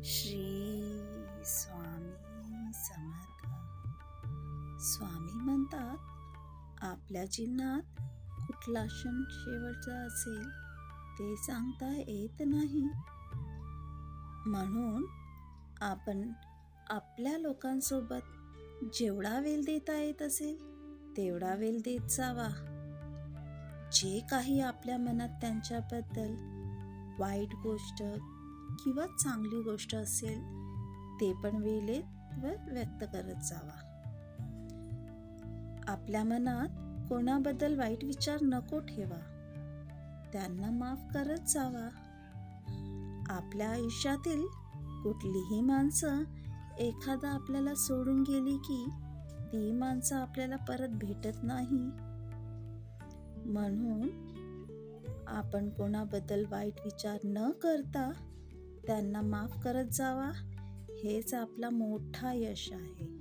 श्री स्वामी समर्थ. स्वामी म्हणतात, आपल्या जीवनात कुठला क्षण शेवटचा असेल ते सांगता येत नाही. म्हणून आपण आपल्या लोकांसोबत जेवढा वेळ देता येत असेल तेवढा वेळ देत जावा. जे काही आपल्या मनात त्यांच्याबद्दल वाईट गोष्ट किंवा चांगली गोष्ट असेल ते पण वेळेवर व्यक्त करत जावा. आपल्या मनात कोणाबद्दल वाईट विचार नको ठेवा, त्यांना माफ करत जावा. आपल्या आयुष्यातील कुठलीही माणसं एकदा आपल्याला सोडून गेली की ती माणसं आपल्याला परत भेटत नाही. म्हणून आपण कोणाबद्दल वाईट विचार न करता त्यांना माफ करत जावा. हेच आपला मोठा यश आहे.